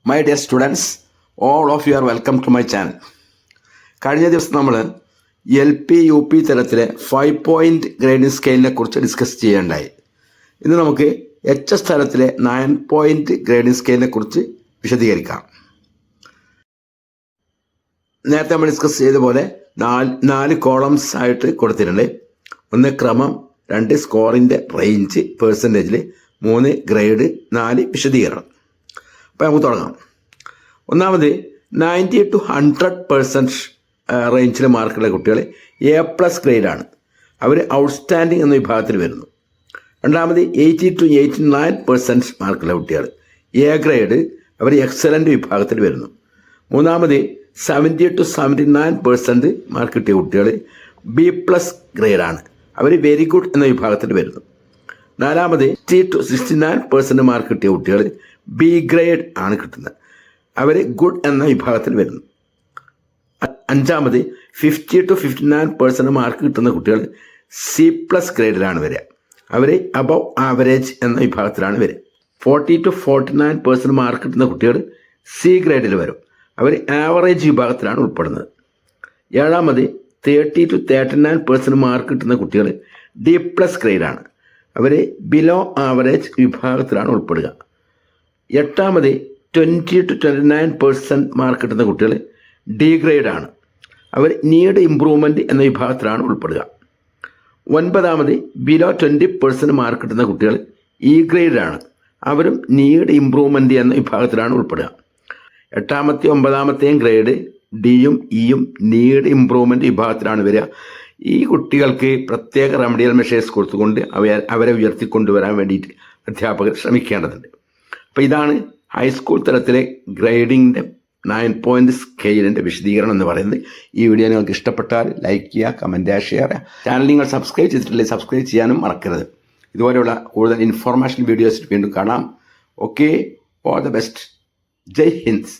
My dear students, all of you are welcome to my channel. കഴിഞ്ഞ ദിവസം നമ്മൾ LP-UP തലത്തിലെ 5 പോയിൻറ്റ് ഗ്രേഡിംഗ് സ്കെയിലിനെ കുറിച്ച് ഡിസ്കസ് ചെയ്യേണ്ടായി. ഇന്ന് നമുക്ക് HS തലത്തിലെ 9 പോയിൻറ്റ് ഗ്രേഡിംഗ് സ്കെയിലിനെ കുറിച്ച് വിശദീകരിക്കാം. നേരത്തെ നമ്മൾ ഡിസ്കസ് ചെയ്ത പോലെ നാല് കോളംസ് ആയിട്ട് കൊടുത്തിട്ടുണ്ട്. 1 ക്രമം, 2 സ്കോറിൻ്റെ റേഞ്ച് പെർസെൻറ്റേജിൽ, 3 ഗ്രേഡ്, 4 വിശദീകരണം. അപ്പോൾ നമുക്ക് തുടങ്ങാം. ഒന്നാമത് 90 to 100% റേഞ്ചിൽ മാർക്കുള്ള കുട്ടികൾ A+ ഗ്രേഡാണ്. അവർ ഔട്ട്സ്റ്റാൻഡിംഗ് എന്ന വിഭാഗത്തിൽ വരുന്നു. രണ്ടാമത് 80 to 89% മാർക്കുള്ള കുട്ടികൾ A ഗ്രേഡ്, അവർ എക്സലൻ്റ് വിഭാഗത്തിൽ വരുന്നു. മൂന്നാമത് 70 to 79% മാർക്ക് കിട്ടിയ കുട്ടികൾ B+ ഗ്രേഡാണ്. അവർ വെരി ഗുഡ് എന്ന വിഭാഗത്തിൽ വരുന്നു. നാലാമത് 60 to 69% മാർക്ക് കിട്ടിയ കുട്ടികൾ B ഗ്രേഡ് ആണ് കിട്ടുന്നത്. അവർ ഗുഡ് എന്ന വിഭാഗത്തിൽ വരുന്നു. അഞ്ചാമത് 50 to 59% മാർക്ക് കിട്ടുന്ന കുട്ടികൾ C+ ഗ്രേഡിലാണ് വരിക. അവർ അബവ് ആവറേജ് എന്ന വിഭാഗത്തിലാണ് വരിക. 40 to 49% മാർക്ക് കിട്ടുന്ന കുട്ടികൾ C ഗ്രേഡിൽ വരും. അവർ ആവറേജ് വിഭാഗത്തിലാണ് ഉൾപ്പെടുന്നത്. ഏഴാമത് 30 to 39% മാർക്ക് കിട്ടുന്ന കുട്ടികൾ D+ ഗ്രേഡാണ്. അവർ ബിലോ ആവറേജ് വിഭാഗത്തിലാണ് ഉൾപ്പെടുക. എട്ടാമത് 20 to 29% മാർക്ക് കിട്ടുന്ന കുട്ടികൾ D ഗ്രേഡാണ്. അവർ നീഡ് ഇംപ്രൂവ്മെൻറ്റ് എന്ന വിഭാഗത്തിലാണ് ഉൾപ്പെടുക. ഒൻപതാമത് ബിലോ 20% മാർക്ക് കിട്ടുന്ന കുട്ടികൾ E ഗ്രേഡാണ്. അവരും നീഡ് ഇംപ്രൂവ്മെൻറ്റ് എന്ന വിഭാഗത്തിലാണ് ഉൾപ്പെടുക. എട്ടാമത്തെയും 9ാമത്തെയും ഗ്രേഡ് Dയും Eയും നീഡ് ഇംപ്രൂവ്മെൻറ്റ് വിഭാഗത്തിലാണ് വരിക. ഈ കുട്ടികൾക്ക് പ്രത്യേക റെമഡിയൽ മെഷേഴ്സ് കൊടുത്തുകൊണ്ട് അവരെ ഉയർത്തിക്കൊണ്ടുവരാൻ വേണ്ടിയിട്ട് അധ്യാപകർ ശ്രമിക്കേണ്ടതുണ്ട്. അപ്പോൾ ഇതാണ് ഹൈസ്കൂൾ തലത്തിലെ ഗ്രേഡിങ്ങിൻ്റെ 9 പോയിൻറ്റ് സ്കെയിലിൻ്റെ വിശദീകരണം എന്ന് പറയുന്നത്. ഈ വീഡിയോ നിങ്ങൾക്ക് ഇഷ്ടപ്പെട്ടാൽ ലൈക്ക് ചെയ്യുക, കമൻറ്റ് ചെയ്യുക, ഷെയർ ചെയ്യുക. ചാനൽ നിങ്ങൾ സബ്സ്ക്രൈബ് ചെയ്തിട്ടില്ലെങ്കിൽ സബ്സ്ക്രൈബ് ചെയ്യാനും മറക്കരുത്. ഇതുപോലെയുള്ള കൂടുതൽ ഇൻഫോർമേഷൻ വീഡിയോസ് വീണ്ടും കാണാം. Okay, all the best. Jai Hind.